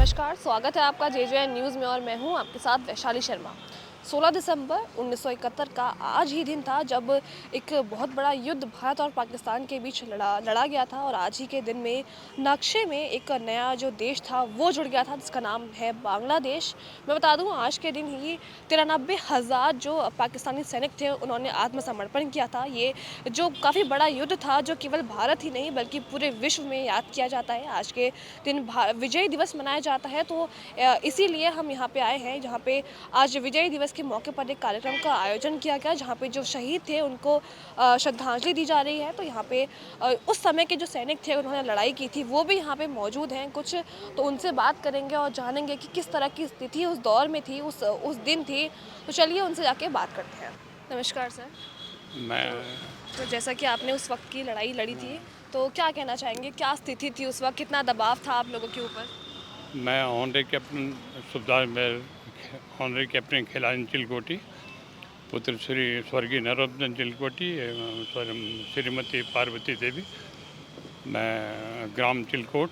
नमस्कार, स्वागत है आपका जे न्यूज़ में और मैं हूं आपके साथ वैशाली शर्मा। 16 दिसंबर 1971 का आज ही दिन था जब एक बहुत बड़ा युद्ध भारत और पाकिस्तान के बीच लड़ा गया था और आज ही के दिन में नक्शे में एक नया जो देश था वो जुड़ गया था जिसका नाम है बांग्लादेश। मैं बता दूं आज के दिन ही 93,000 जो पाकिस्तानी सैनिक थे उन्होंने आत्मसमर्पण किया था। ये जो काफ़ी बड़ा युद्ध था जो केवल भारत ही नहीं बल्कि पूरे विश्व में याद किया जाता है। आज के दिन विजय दिवस मनाया जाता है, तो इसीलिए हम यहाँ पे आए हैं जहाँ पे आज विजय दिवस के मौके पर एक कार्यक्रम का आयोजन किया गया जहाँ पे जो शहीद थे उनको श्रद्धांजलि दी जा रही है। तो यहाँ पे उस समय के जो सैनिक थे उन्होंने लड़ाई की थी वो भी यहाँ पे मौजूद हैं कुछ, तो उनसे बात करेंगे और जानेंगे कि किस तरह की स्थिति उस दौर में थी, उस दिन थी। तो चलिए उनसे जाके बात करते हैं। नमस्कार सर। मैं तो जैसा कि आपने उस वक्त की लड़ाई लड़ी थी, तो क्या कहना चाहेंगे, क्या स्थिति थी उस वक्त, कितना दबाव था आप लोगों के ऊपर? मैं ऑनरी कैप्टन सुबेदार में ऑनरी कैप्टन खिलानी चिलकोटी, पुत्र श्री स्वर्गीय नरोत्तम चिलकोटी एवं श्रीमती पार्वती देवी। मैं ग्राम चिलकोट,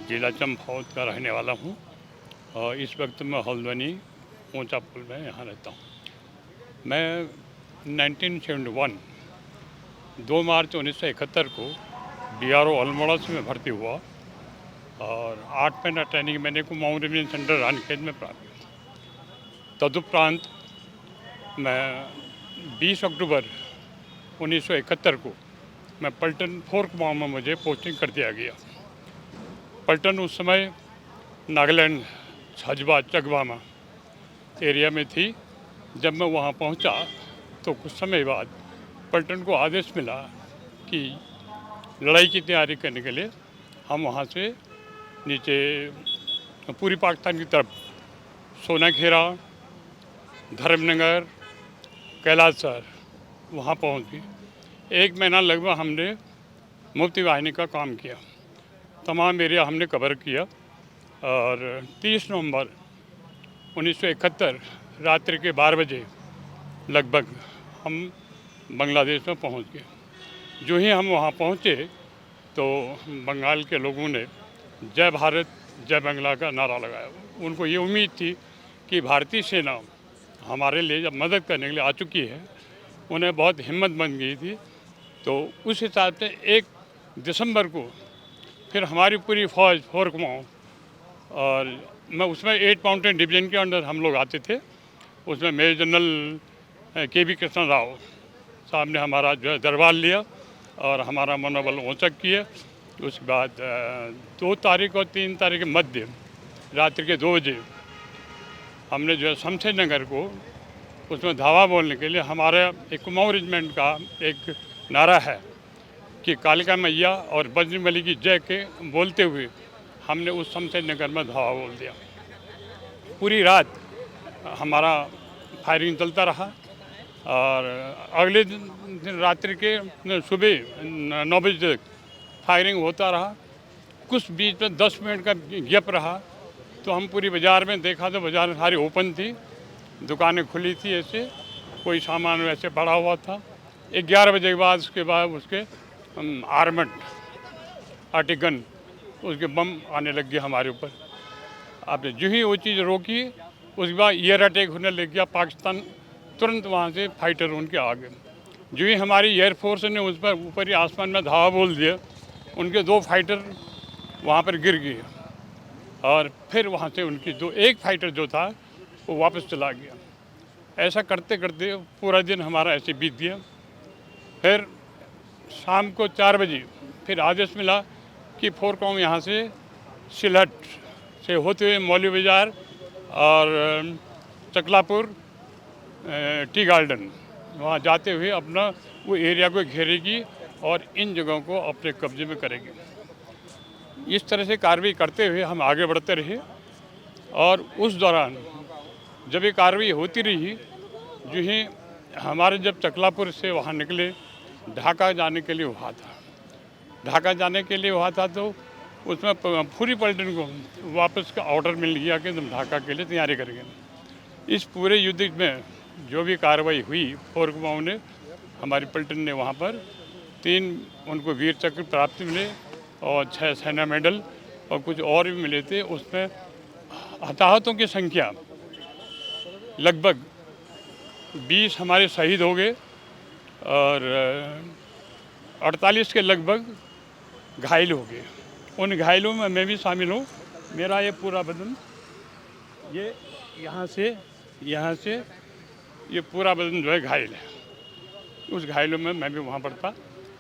जिला चंपावत का रहने वाला हूँ और इस वक्त मैं हल्द्वानी ऊंचा पुल में यहाँ रहता हूँ। मैं 1971 2 मार्च 1971 को DRO अल्मोड़ा से मैं भर्ती हुआ और 8 महीना ट्रेनिंग मैंने कुमाऊं रेजिमेंट सेंटर रानीखेत में प्राप्त किया। तदुपरांत मैं 20 अक्टूबर 1971 को मैं पलटन 4 कुमाऊं में मुझे पोस्टिंग कर दिया गया। पलटन उस समय नागालैंड छजबा चकवामा एरिया में थी। जब मैं वहाँ पहुँचा तो कुछ समय बाद पलटन को आदेश मिला कि लड़ाई की तैयारी करने के लिए हम वहाँ से नीचे पूरी पाकिस्तान की तरफ सोनाखेरा, धर्मनगर, कैलाशसर वहाँ पहुँच गए। 1 महीना लगभग हमने मुफ्ती वाहिनी का काम किया, तमाम एरिया हमने कवर किया और 30 नवंबर 1971 रात्रि के 12 बजे लगभग हम बांग्लादेश में पहुँच गए। जो ही हम वहाँ पहुँचे तो बंगाल के लोगों ने जय भारत जय बांग्ला का नारा लगाया। उनको ये उम्मीद थी कि भारतीय सेना हमारे लिए जब मदद करने के लिए आ चुकी है, उन्हें बहुत हिम्मत बन गई थी। तो उस हिसाब से 1 दिसंबर को फिर हमारी पूरी फौज 4 कुमाऊं और मैं उसमें 8 माउंटेन डिवीज़न के अंडर हम लोग आते थे। उसमें major general KB Krishna Rao साहब ने हमारा जो है दरबार लिया और हमारा मनोबल ऊंचा किया। उसके बाद 2 तारीख और 3 तारीख के मध्य रात्रि के 2 बजे हमने जो है शमशेर नगर को उसमें धावा बोलने के लिए हमारे एक कुमाऊं रेजिमेंट का एक नारा है कि कालिका मैया और बजरंगबली की जय के बोलते हुए हमने उस शमशेर नगर में धावा बोल दिया। पूरी रात हमारा फायरिंग चलता रहा और अगले दिन रात्रि के सुबह 9 बजे तक फायरिंग होता रहा। कुछ बीच में 10 मिनट का गैप रहा तो हम पूरी बाज़ार में देखा तो बाज़ार सारी ओपन थी, दुकानें खुली थी, ऐसे कोई सामान वैसे पड़ा हुआ था। 11 बजे के बाद उसके आर्मड आर्टिगन उसके बम आने लग गया हमारे ऊपर। आपने जो ही वो चीज़ रोकी उसके बाद एयर अटैक होने लग गया। पाकिस्तान तुरंत वहाँ से फाइटर उनके आ गए। जो ही हमारी एयरफोर्स ने उस पर ऊपर ही आसमान में धावा बोल दिया, उनके 2 फाइटर वहाँ पर गिर गए और फिर वहाँ से उनकी एक फाइटर जो था वो वापस चला गया। ऐसा करते करते पूरा दिन हमारा ऐसे बीत गया। फिर शाम को 4 बजे फिर आदेश मिला कि 4 कुमाऊं यहाँ से सिलहट से होते हुए मौलवी बाज़ार और चकलापुर टी गार्डन वहाँ जाते हुए अपना वो एरिया को घेरेगी और इन जगहों को अपने कब्जे में करेगी। इस तरह से कार्रवाई करते हुए हम आगे बढ़ते रहे और उस दौरान जब ये कार्रवाई होती रही, जो ही हमारे जब चकलापुर से वहाँ निकले ढाका जाने के लिए हुआ था, तो उसमें पूरी पलटन को वापस का ऑर्डर मिल गया कि तुम ढाका के लिए तैयारी करेंगे। इस पूरे युद्ध में जो भी कार्रवाई हुई 4 कुमाऊं ने हमारी पलटन ने वहाँ पर 3 उनको वीर चक्र प्राप्त मिले और 6 सेना मेडल और कुछ और भी मिले थे। उसमें हताहतों की संख्या लगभग 20 हमारे शहीद हो गए और 48 के लगभग घायल हो गए। उन घायलों में मैं भी शामिल हूँ। मेरा ये पूरा बदन, ये यहाँ से ये पूरा बदन जो है घायल है। उस घायलों में मैं भी वहाँ पर था।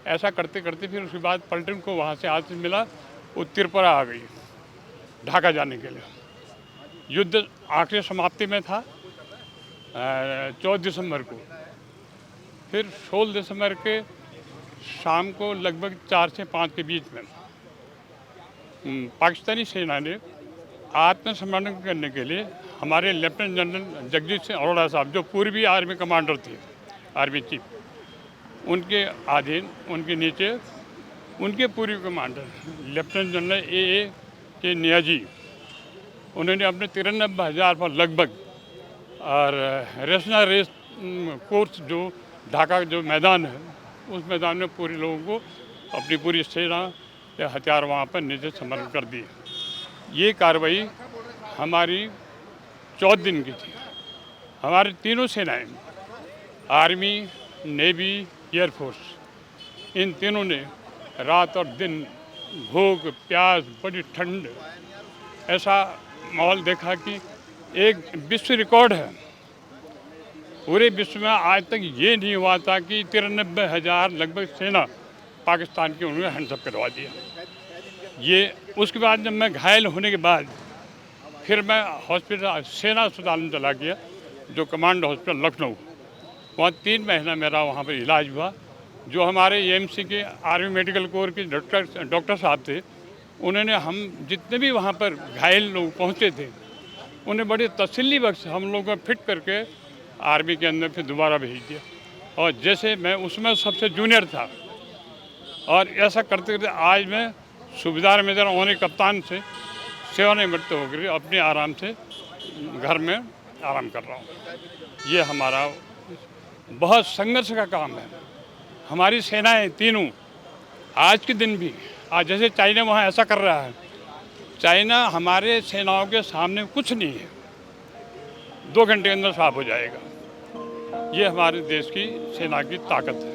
ऐसा करते करते फिर उसके बाद पलटन को वहाँ से आदेश मिला, वो त्रिपुरा आ गई ढाका जाने के लिए। युद्ध आखिरी समाप्ति में था 14 दिसंबर को। फिर 16 दिसंबर के शाम को लगभग 4 से 5 के बीच में पाकिस्तानी सेना ने आत्मसमर्पण करने के लिए हमारे लेफ्टिनेंट जनरल जगजीत सिंह अरोड़ा साहब, जो पूर्वी आर्मी कमांडर थे, आर्मी चीफ, उनके अधीन, उनके नीचे उनके पूर्वी कमांडर लेफ्टिनेंट जनरल ए के नियाजी, उन्होंने अपने 93,000 पर लगभग और रेशनल रेस कोर्स जो ढाका जो मैदान है, उस मैदान में पूरे लोगों को अपनी पूरी सेना या हथियार वहाँ पर नीचे समर्पण कर दिए। ये कार्रवाई हमारी 14 दिन की थी। हमारी तीनों सेनाएं, आर्मी, नेवी, एयरफोर्स, इन तीनों ने रात और दिन, भूख प्यास, बड़ी ठंड, ऐसा माहौल देखा कि एक विश्व रिकॉर्ड है। पूरे विश्व में आज तक ये नहीं हुआ था कि 93,000 लगभग सेना पाकिस्तान की उन्होंने हैंडसअप करवा दिया। ये उसके बाद जब मैं घायल होने के बाद फिर मैं हॉस्पिटल, सेना अस्पताल में चला गया, जो कमांड हॉस्पिटल लखनऊ। वहाँ 3 महीना मेरा वहाँ पर इलाज हुआ। जो हमारे एएमसी के आर्मी मेडिकल कोर के डॉक्टर साहब थे, उन्होंने हम जितने भी वहाँ पर घायल लोग पहुँचे थे, उन्हें बड़ी तसल्ली बख्श हम लोगों को फिट करके आर्मी के अंदर फिर दोबारा भेज दिया। और जैसे मैं उसमें सबसे जूनियर था, और ऐसा करते करते आज मैं सूबेदार मेजर होने कप्तान से सेवानिवृत्त होकर अपने आराम से घर में आराम कर रहा हूँ। ये हमारा बहुत संघर्ष का काम है। हमारी सेनाएं तीनों आज के दिन भी, आज जैसे चाइना वहाँ ऐसा कर रहा है, चाइना हमारे सेनाओं के सामने कुछ नहीं है, 2 घंटे के अंदर साफ हो जाएगा। ये हमारे देश की सेना की ताकत है।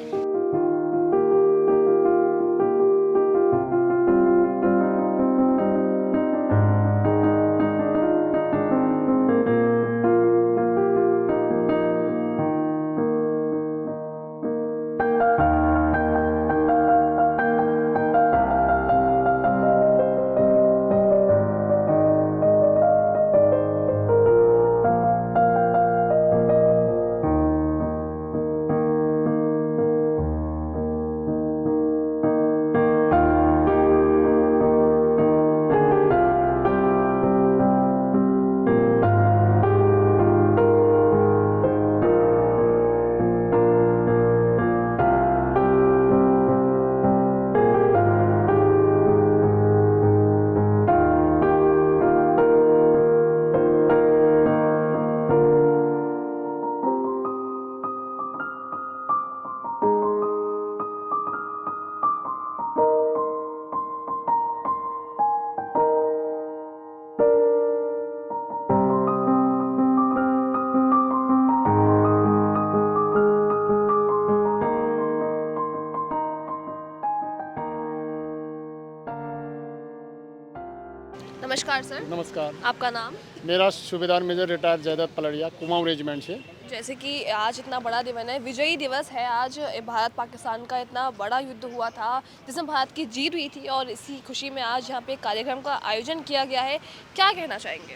नमस्कार सर। नमस्कार, आपका नाम? मेरा subedar major retire Jaidutt Paladiya, Kumaon regiment से। जैसे कि आज इतना बड़ा दिन है, विजयी दिवस है आज, भारत पाकिस्तान का इतना बड़ा युद्ध हुआ था जिसमें भारत की जीत हुई थी, और इसी खुशी में आज यहाँ पे कार्यक्रम का आयोजन किया गया है। क्या कहना चाहेंगे?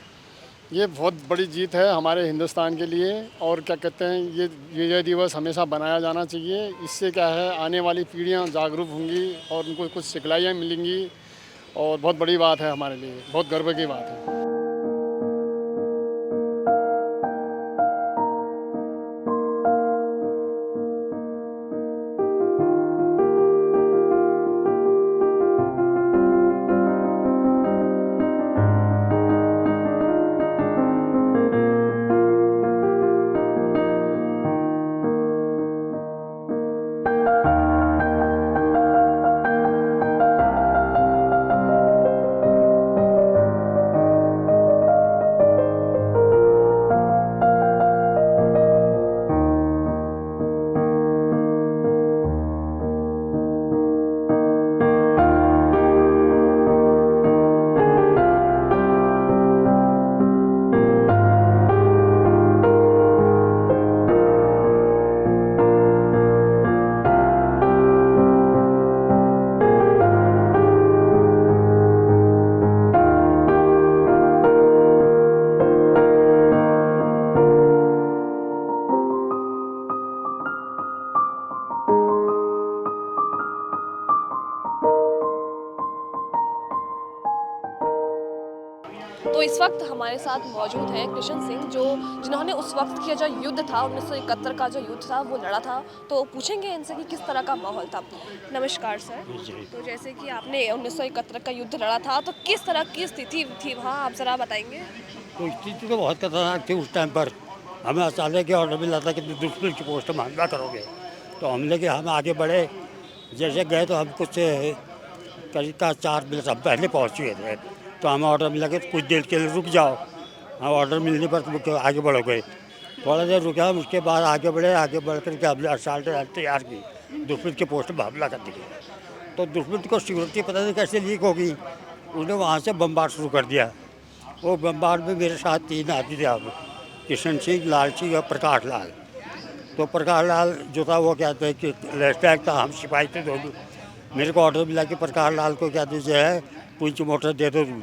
ये बहुत बड़ी जीत है हमारे हिंदुस्तान के लिए, और क्या कहते हैं, ये विजय दिवस हमेशा बनाया जाना चाहिए। इससे क्या है, आने वाली पीढ़ियाँ जागरूक होंगी और उनको कुछ सिखलाइयाँ मिलेंगी, और बहुत बड़ी बात है हमारे लिए, बहुत गर्व की बात है। तो इस वक्त हमारे साथ मौजूद हैं कृष्ण सिंह, जिन्होंने उस वक्त का जो युद्ध था 1971 का जो युद्ध था वो लड़ा था। तो पूछेंगे इनसे कि किस तरह का माहौल था। नमस्कार सर। तो जैसे कि आपने 1971 का युद्ध लड़ा था तो किस तरह की स्थिति थी वहाँ, आप ज़रा बताएंगे। तो स्थिति तो बहुत खतरनाक थी उस टाइम पर। हमें अचानक ऑर्डर मिला था कि दुश्मन की पोस्ट में हमला करोगे। तो हमले के हम आगे बढ़े, जैसे गए तो हम कुछ करीब का 4 मिनट हम पहले पहुँच हुए थे। तो हमें ऑर्डर मिला कि कुछ देर के लिए रुक जाओ। हाँ, ऑर्डर मिलने पर तुम आगे बढ़ोगे। थोड़ा देर रुके हम, उसके बाद आगे बढ़ कर के हमने असाल्ट तैयार की, दुश्मन के पोस्ट में हमला कर दिया। तो दुश्मन को सिक्योरिटी पता नहीं कैसे लीक होगी, उसने वहाँ से बमबार शुरू कर दिया। वो बमबार में मेरे साथ 3 आदमी थे, अब किशन सिंह, लाल सिंह और प्रकाश लाल। तो प्रकाश लाल जो था वो कहते हैं कि लेफ्ट था, हम सिपाही थे दोनों। मेरे को ऑर्डर मिला कि प्रकाश लाल को क्या दीजिए है ट्विंच मोटर दे दो तुम,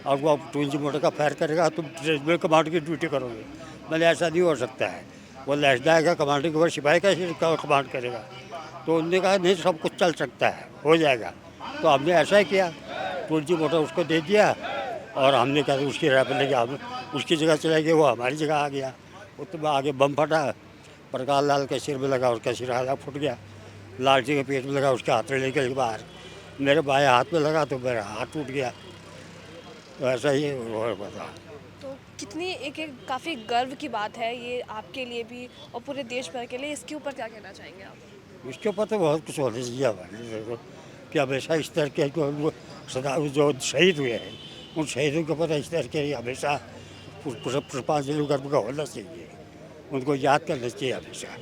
और वो ट्विंच मोटर का फायर करेगा, तुम ट्रेजमेंट कमांड की ड्यूटी करोगे। मैंने ऐसा नहीं हो सकता है, वो लेफ्ट का कमांडिंग के ऊपर सिपाही का कमांड करेगा। तो उन्होंने कहा नहीं, सब कुछ चल सकता है, हो जाएगा। तो हमने ऐसा ही किया, ट्विंच मोटर उसको दे दिया और हमने कहा उसकी राह पर लेके हम उसकी जगह चले गए, वो हमारी जगह आ गया। उसमें आगे बम फटा, प्रकाश लाल के सिर में लगा, उसका सिर आधा फुट गया। लाल जी के पेट में लगा, उसके हाथ में निकल के बाहर। मेरे बाएं हाथ में लगा तो मेरा हाथ टूट गया। तो ऐसा ही हुआ था। तो कितनी एक काफ़ी गर्व की बात है ये आपके लिए भी और पूरे देश भर के लिए। इसके ऊपर क्या कहना चाहेंगे आप। इसके ऊपर तो बहुत कुछ होने चाहिए हमारे लिए तो, कि हमेशा इस तरह के सदा जो शहीद हुए हैं उन शहीदों के ऊपर इस तरह के हमेशा पुष्पांजलि कर्म का होना चाहिए, उनको याद करना चाहिए हमेशा।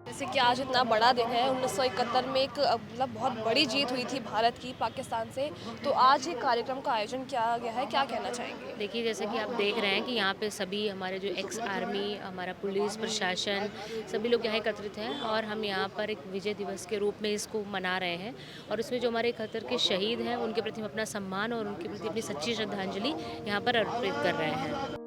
जैसे कि आज इतना बड़ा दिन है, 1971 में एक मतलब बहुत बड़ी जीत हुई थी भारत की पाकिस्तान से। तो आज ये कार्यक्रम का आयोजन किया गया है, क्या कहना चाहेंगे। देखिए, जैसे कि आप देख रहे हैं कि यहाँ पे सभी हमारे जो एक्स आर्मी, हमारा पुलिस प्रशासन, सभी लोग यहाँ एकत्रित हैं और हम यहाँ पर एक विजय दिवस के रूप में इसको मना रहे हैं। और इसमें जो हमारे 71 के शहीद हैं उनके प्रति हम अपना सम्मान और उनके प्रति अपनी सच्ची श्रद्धांजलि यहाँ पर अर्पित कर रहे हैं।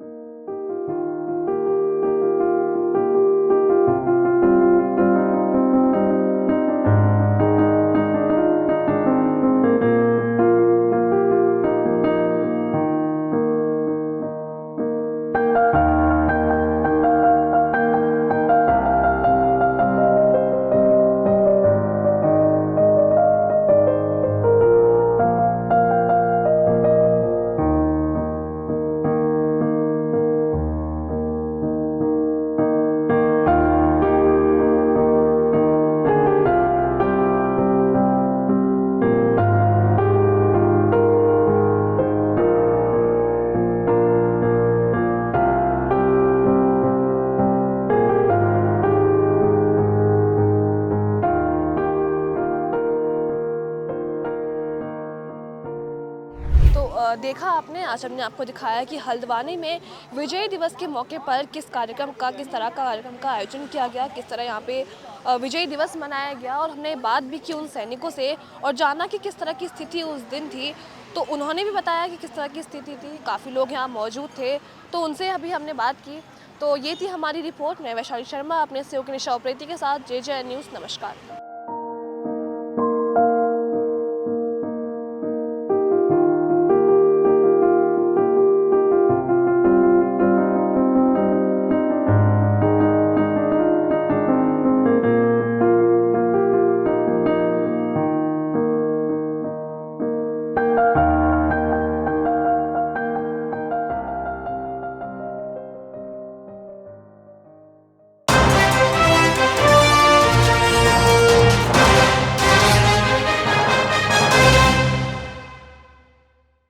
देखा आपने, आज हमने आपको दिखाया कि हल्द्वानी में विजय दिवस के मौके पर किस तरह का कार्यक्रम का आयोजन किया गया, किस तरह यहाँ पे विजय दिवस मनाया गया। और हमने बात भी की उन सैनिकों से और जाना कि किस तरह की स्थिति उस दिन थी। तो उन्होंने भी बताया कि किस तरह की स्थिति थी, काफ़ी लोग यहाँ मौजूद थे, तो उनसे अभी हमने बात की। तो ये थी हमारी रिपोर्ट। मैं वैशाली शर्मा अपने सहयोगी निशा उप्रेती के साथ JJ न्यूज़। नमस्कार।